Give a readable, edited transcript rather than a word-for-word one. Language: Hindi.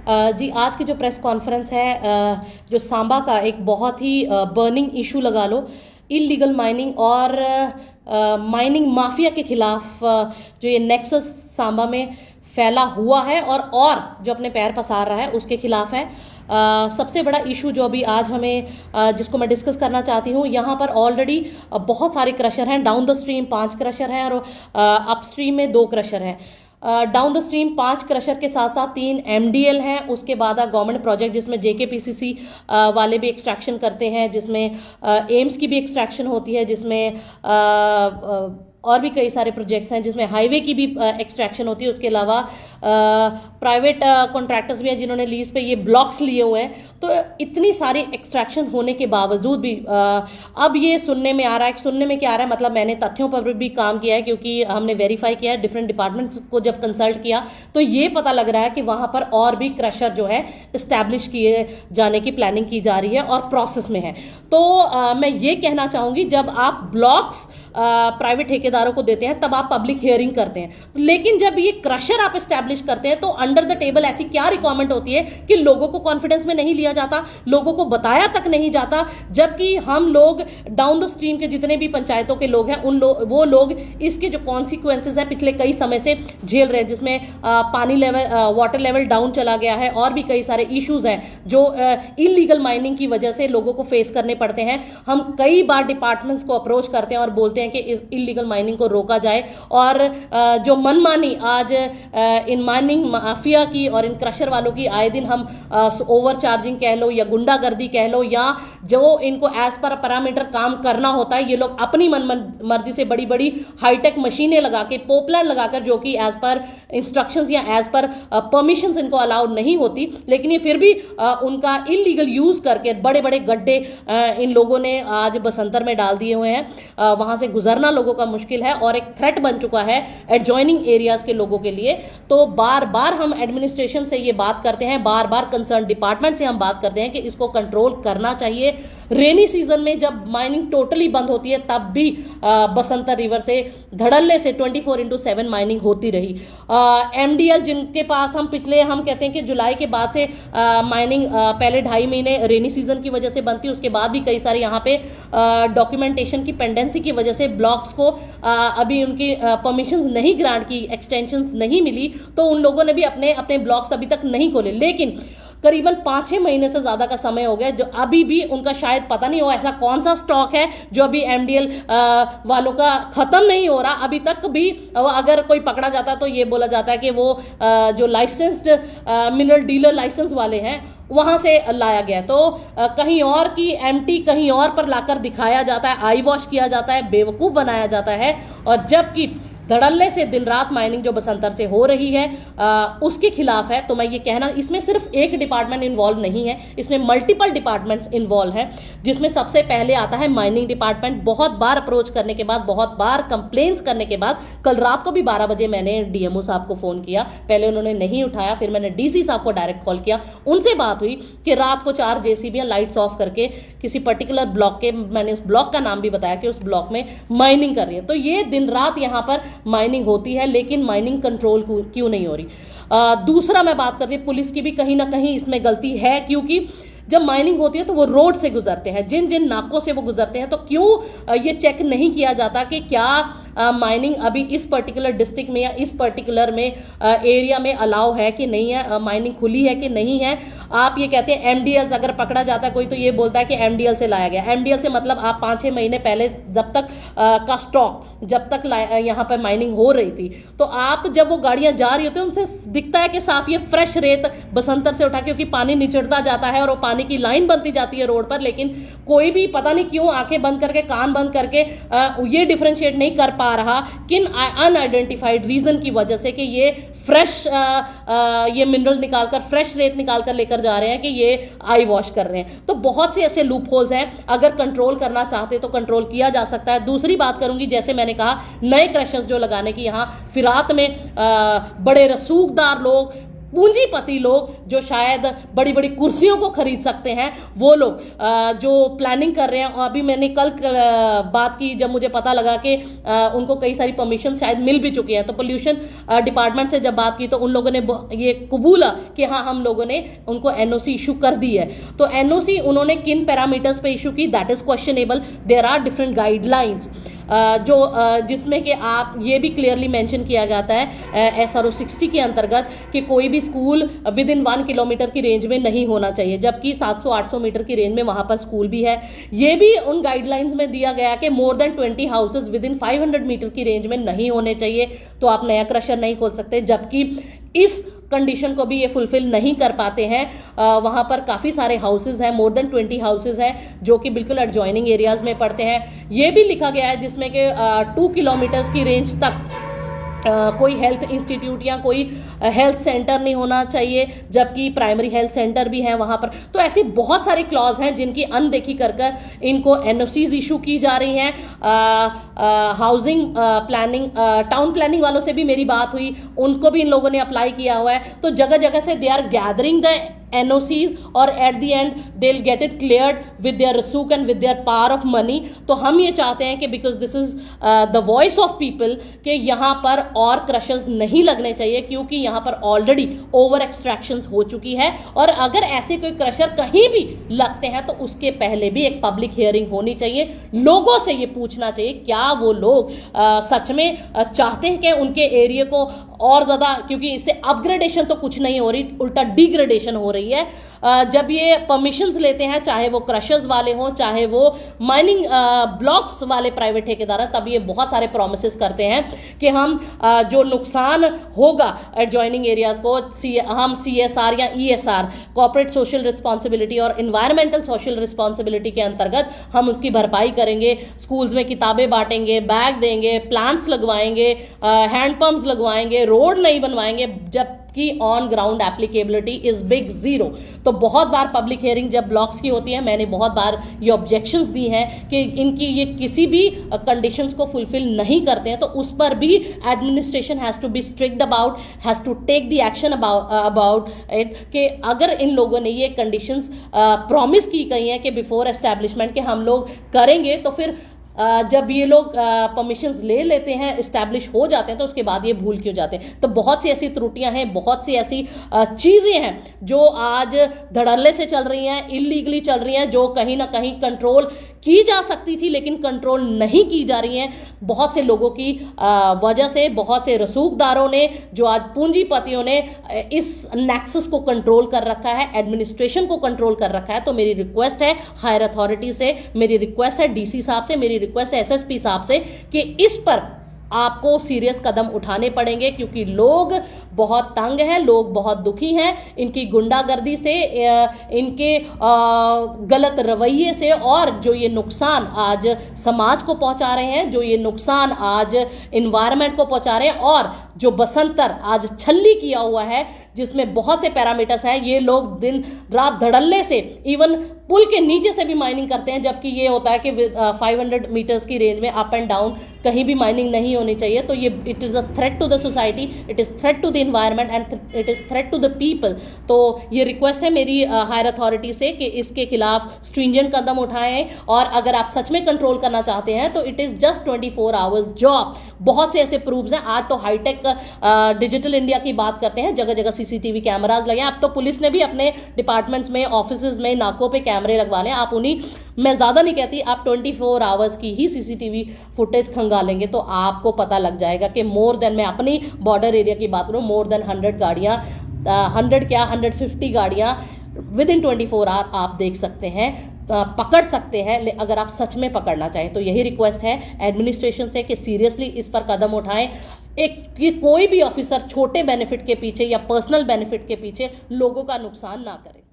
जी आज की जो प्रेस कॉन्फ्रेंस है जो सांबा का एक बहुत ही बर्निंग इशू लगा लो, इलीगल माइनिंग और माइनिंग माफिया के खिलाफ जो ये नेक्सस सांबा में फैला हुआ है और जो अपने पैर पसार रहा है उसके खिलाफ है। सबसे बड़ा इशू जो अभी आज हमें जिसको मैं डिस्कस करना चाहती हूँ, यहाँ पर ऑलरेडी बहुत सारे क्रशर हैं। डाउन द स्ट्रीम 5 क्रशर हैं और अपस्ट्रीम में 2 क्रशर हैं। डाउन द स्ट्रीम 5 क्रशर के साथ साथ 3 MDL हैं। उसके बाद गवर्नमेंट प्रोजेक्ट जिसमें JKPCC वाले भी एक्सट्रैक्शन करते हैं, जिसमें एम्स की भी एक्सट्रैक्शन होती है, जिसमें और भी कई सारे प्रोजेक्ट्स हैं जिसमें हाईवे की भी एक्सट्रैक्शन होती है। उसके अलावा प्राइवेट कॉन्ट्रैक्टर्स भी हैं जिन्होंने लीज पे ये ब्लॉक्स लिए हुए हैं। तो इतनी सारी एक्सट्रैक्शन होने के बावजूद भी अब ये सुनने में आ रहा है, सुनने में क्या आ रहा है मतलब मैंने तथ्यों पर भी काम किया है, क्योंकि हमने वेरीफाई किया है, डिफरेंट डिपार्टमेंट्स को जब कंसल्ट किया तो ये पता लग रहा है कि वहाँ पर और भी क्रशर जो है इस्टेब्लिश किए जाने की प्लानिंग की जा रही है और प्रोसेस में है। तो मैं ये कहना चाहूँगी, जब आप ब्लॉक्स प्राइवेट ठेकेदारों को देते हैं तब आप पब्लिक हियरिंग करते हैं, लेकिन जब ये क्रशर आप एस्टैब्लिश करते हैं तो अंडर द टेबल ऐसी क्या रिक्वायरमेंट होती है कि लोगों को कॉन्फिडेंस में नहीं लिया जाता, लोगों को बताया तक नहीं जाता। जबकि हम लोग डाउन द स्ट्रीम के जितने भी पंचायतों के लोग हैं वो लोग इसके जो कॉन्सिक्वेंसेज है पिछले कई समय से झेल रहे हैं, जिसमें पानी लेवल वाटर लेवल डाउन चला गया है और भी कई सारे इश्यूज हैं जो इलीगल माइनिंग की वजह से लोगों को फेस करने पड़ते हैं। हम कई बार डिपार्टमेंट्स को अप्रोच करते हैं और बोलते हैं कि इस इलीगल माइनिंग को रोका जाए, और जो मनमानी आज इन माइनिंग माफिया की और इन क्रशर वालों की आए दिन हम ओवर चार्जिंग कह लो या गुंडागर्दी कह लो, या जो इनको एज पर पैरामीटर काम करना होता है, ये लोग अपनी मर्जी से बड़ी बड़ी हाईटेक मशीनें लगा के पोपलाइन लगाकर, जो कि एज पर इंस्ट्रक्शंस या एज पर परमिशंस इनको अलाउड नहीं होती, लेकिन ये फिर भी उनका इलीगल यूज करके बड़े बड़े गड्ढे इन लोगों ने आज बसंतर में डाल दिए हुए हैं। वहां से गुजरना लोगों का मुश्किल है और एक थ्रेट बन चुका है एडजॉइनिंग एरियाज के लोगों के लिए। तो बार बार हम एडमिनिस्ट्रेशन से ये बात करते हैं, बार बार कंसर्न डिपार्टमेंट से हम बात करते हैं कि इसको कंट्रोल करना चाहिए। रेनी सीजन में जब माइनिंग टोटली बंद होती है तब भी बसंतर रिवर से धड़ल्ले से 24/7 माइनिंग होती रही। MDL जिनके पास हम कहते हैं कि जुलाई के बाद से माइनिंग पहले 2.5 महीने रेनी सीजन की वजह से बनती, उसके बाद भी कई सारे यहाँ पे डॉक्यूमेंटेशन की पेंडेंसी की वजह से ब्लॉक्स को अभी उनकी परमिशंस नहीं ग्रांट की, एक्सटेंशंस नहीं मिली, तो उन लोगों ने भी अपने अपने ब्लॉक्स अभी तक नहीं खोले। लेकिन करीबन 5-6 महीने से ज्यादा का समय हो गया जो अभी भी उनका शायद पता नहीं हो ऐसा कौन सा स्टॉक है जो अभी MDL वालों का खत्म नहीं हो रहा। अभी तक भी अगर कोई पकड़ा जाता है तो ये बोला जाता है कि वो जो लाइसेंस्ड मिनरल डीलर लाइसेंस वाले हैं वहां से लाया गया, तो कहीं और की एम्प्टी कहीं और पर लाकर दिखाया जाता है, आई वॉश किया जाता है, बेवकूफ बनाया जाता है। और जबकि धड़ल्ले से दिन रात माइनिंग जो बसंतर से हो रही है उसके खिलाफ है। तो मैं ये कहना, इसमें सिर्फ एक डिपार्टमेंट इन्वॉल्व नहीं है, इसमें मल्टीपल डिपार्टमेंट्स इन्वॉल्व हैं, जिसमें सबसे पहले आता है माइनिंग डिपार्टमेंट। बहुत बार अप्रोच करने के बाद, बहुत बार कंप्लेंट्स करने के बाद, कल रात को भी 12 बजे मैंने DMO साहब को फोन किया, पहले उन्होंने नहीं उठाया, फिर मैंने DC साहब को डायरेक्ट कॉल किया, उनसे बात हुई कि रात को 4 JCB लाइट्स ऑफ करके किसी पर्टिकुलर ब्लॉक के, मैंने उस ब्लॉक का नाम भी बताया कि उस ब्लॉक में माइनिंग कर रही है। तो ये दिन रात यहाँ पर माइनिंग होती है, लेकिन माइनिंग कंट्रोल क्यों नहीं हो रही। दूसरा मैं बात करती हूँ, पुलिस की भी कहीं ना कहीं इसमें गलती है, क्योंकि जब माइनिंग होती है तो वो रोड से गुजरते हैं, जिन जिन नाकों से वो गुजरते हैं, तो क्यों ये चेक नहीं किया जाता कि क्या माइनिंग अभी इस पर्टिकुलर डिस्ट्रिक्ट में या इस पर्टिकुलर में एरिया में अलाउ है कि नहीं है, माइनिंग खुली है कि नहीं है। आप ये कहते हैं MDL अगर पकड़ा जाता है कोई तो ये बोलता है कि MDL से लाया गया। MDL से मतलब आप 5-6 महीने पहले जब तक का स्टॉक जब तक यहाँ पर माइनिंग हो रही थी, तो आप जब वो गाड़ियां जा रही होती है उनसे दिखता है कि साफ ये फ्रेश रेत बसंतर से उठा, क्योंकि पानी निचड़ता जाता है और वो पानी की लाइन बनती जाती है रोड पर, लेकिन कोई भी पता नहीं क्यों आंखें बंद करके कान बंद करके ये डिफरेंशिएट नहीं कर पा रहा किन अनआइडेंटिफाइड रीजन की वजह से कि ये फ्रेश ये मिनरल निकालकर, फ्रेश रेत निकालकर लेकर जा रहे हैं कि ये आई वॉश कर रहे हैं। तो बहुत से ऐसे लूप होल्स हैं, अगर कंट्रोल करना चाहते तो कंट्रोल किया जा सकता है। दूसरी बात करूंगी, जैसे मैंने कहा, नए क्रशर्स जो लगाने की यहाँ फिरात में बड़े रसूखदार लोग पूंजीपति लोग जो शायद बड़ी बड़ी कुर्सियों को खरीद सकते हैं, वो लोग जो प्लानिंग कर रहे हैं। अभी मैंने कल बात की जब मुझे पता लगा कि उनको कई सारी परमिशन शायद मिल भी चुकी हैं, तो पोल्यूशन डिपार्टमेंट से जब बात की तो उन लोगों ने ये कबूला कि हाँ, हम लोगों ने उनको एनओसी इशू कर दी है। तो एनओसी उन्होंने किन पैरामीटर्स पे इशू की, that is questionable. There are different guidelines जो जिसमें कि आप ये भी क्लियरली मेंशन किया जाता है SRO 60 के अंतर्गत कि कोई भी स्कूल विद इन 1 किलोमीटर की रेंज में नहीं होना चाहिए, जबकि 700-800 मीटर की रेंज में वहां पर स्कूल भी है। ये भी उन गाइडलाइंस में दिया गया कि more than 20 houses within 500 meter की रेंज में नहीं होने चाहिए, तो आप नया क्रशर नहीं खोल सकते। जबकि इस कंडीशन को भी ये फुलफिल नहीं कर पाते हैं। वहाँ पर काफ़ी सारे हाउसेज हैं, मोर देन 20 हाउसेज हैं जो कि बिल्कुल एडजॉइनिंग एरियाज में पड़ते हैं। ये भी लिखा गया है जिसमें कि 2 किलोमीटर्स की रेंज तक कोई हेल्थ इंस्टीट्यूट या कोई हेल्थ सेंटर नहीं होना चाहिए, जबकि प्राइमरी हेल्थ सेंटर भी हैं वहाँ पर। तो ऐसी बहुत सारी क्लॉज हैं जिनकी अनदेखी कर कर इनको एनओसीज इशू की जा रही हैं। हाउसिंग प्लानिंग, टाउन प्लानिंग वालों से भी मेरी बात हुई, उनको भी इन लोगों ने अप्लाई किया हुआ है। तो जगह जगह से they are gathering the NOCs और at the end they will get it cleared with their रसूक and with their power of money. तो हम ये चाहते हैं कि because this is the voice of people कि यहाँ पर और क्रशर्स नहीं लगने चाहिए, क्योंकि यहाँ पर ऑलरेडी ओवर एक्सट्रैक्शंस हो चुकी है। और अगर ऐसे कोई क्रशर कहीं भी लगते हैं तो उसके पहले भी एक पब्लिक हियरिंग होनी चाहिए। लोगों से ये पूछना चाहिए क्या वो लोग सच में चाहते हैं कि उनके एरिया को और ज़्यादा, क्योंकि इससे अपग्रेडेशन तो कुछ नहीं हो रही, उल्टा डिग्रेडेशन हो रही है। जब ये परमिशंस लेते हैं, चाहे वो क्रशर्स वाले हों, चाहे वो माइनिंग ब्लॉक्स वाले प्राइवेट ठेकेदार हैं, तब ये बहुत सारे प्रोमिसेस करते हैं कि हम जो नुकसान होगा एडजॉइनिंग एरियाज को, हम CSR या ESR, कॉर्पोरेट सोशल रिस्पॉन्सिबिलिटी और इन्वायरमेंटल सोशल रिस्पॉन्सिबिलिटी के अंतर्गत हम उसकी भरपाई करेंगे। स्कूल्स में किताबें बांटेंगे, बैग देंगे, प्लांट्स लगवाएंगे, हैंडपम्प्स लगवाएंगे, रोड नहीं बनवाएंगे, जबकि on ground applicability is big zero. तो बहुत बार पब्लिक हियरिंग जब ब्लॉक्स की होती है, मैंने बहुत बार ये ऑब्जेक्शंस दी हैं कि इनकी ये किसी भी कंडीशंस को फुलफिल नहीं करते हैं, तो उस पर भी administration has to be strict about, has to take the action about it, कि अगर इन लोगों ने ये कंडीशंस प्रॉमिस की गई हैं कि बिफोर एस्टैब्लिशमेंट के हम लोग करेंगे, तो फिर जब ये लोग परमिशंस ले लेते हैं, इस्टेब्लिश हो जाते हैं, तो उसके बाद ये भूल क्यों जाते हैं। तो बहुत सी ऐसी त्रुटियां हैं, बहुत सी ऐसी चीज़ें हैं जो आज धड़ल्ले से चल रही हैं, इलीगली चल रही हैं, जो कहीं ना कहीं कंट्रोल की जा सकती थी लेकिन कंट्रोल नहीं की जा रही हैं। बहुत से लोगों की वजह से, बहुत से रसूखदारों ने, जो आज पूंजीपतियों ने इस नेक्सस को कंट्रोल कर रखा है, एडमिनिस्ट्रेशन को कंट्रोल कर रखा है। तो मेरी रिक्वेस्ट है हायर अथॉरिटी से, मेरी रिक्वेस्ट है DC साहब से, मेरी रिक्वेस्ट है SSP साहब से कि इस पर आपको सीरियस कदम उठाने पड़ेंगे, क्योंकि लोग बहुत तंग हैं, लोग बहुत दुखी हैं इनकी गुंडागर्दी से, इनके गलत रवैये से, और जो ये नुकसान आज समाज को पहुंचा रहे हैं, जो ये नुकसान आज इन्वायरमेंट को पहुंचा रहे हैं, और जो बसंतर आज छल्ली किया हुआ है जिसमें बहुत से पैरामीटर्स हैं। ये लोग दिन रात धड़ल्ले से इवन पुल के नीचे से भी माइनिंग करते हैं, जबकि ये होता है कि 500 मीटर्स की रेंज में अप एंड डाउन कहीं भी माइनिंग नहीं होनी चाहिए। तो ये it is a threat to the society, it is threat to the environment and it is threat to the people. तो ये रिक्वेस्ट है मेरी हायर अथॉरिटी से कि इसके खिलाफ स्ट्रिंजेंट कदम उठाएं, और अगर आप सच में कंट्रोल करना चाहते हैं तो it is just 24 hours job. बहुत से ऐसे प्रूफ्स हैं, आज तो हाईटेक डिजिटल इंडिया की बात करते हैं, जगह जगह CCTV कैमराज लगे। अब तो पुलिस ने भी अपने डिपार्टमेंट्स में, ऑफिसेज में, नाकों पे कैमरे लगवा लें। आप उन्हीं, मैं ज़्यादा नहीं कहती, आप 24 आवर्स की ही CCTV फुटेज खंगालेंगे तो आपको पता लग जाएगा कि मोर देन, मैं अपनी बॉर्डर एरिया की बात करूँ, मोर देन 100 गाड़ियाँ, 100 क्या 150 गाड़ियाँ विद इन 24 आवर आप देख सकते हैं, पकड़ सकते हैं, अगर आप सच में पकड़ना चाहें। तो यही रिक्वेस्ट है एडमिनिस्ट्रेशन से कि सीरियसली इस पर कदम उठाएं। कि कोई भी ऑफिसर छोटे बेनिफिट के पीछे या पर्सनल बेनिफिट के पीछे लोगों का नुकसान ना करे।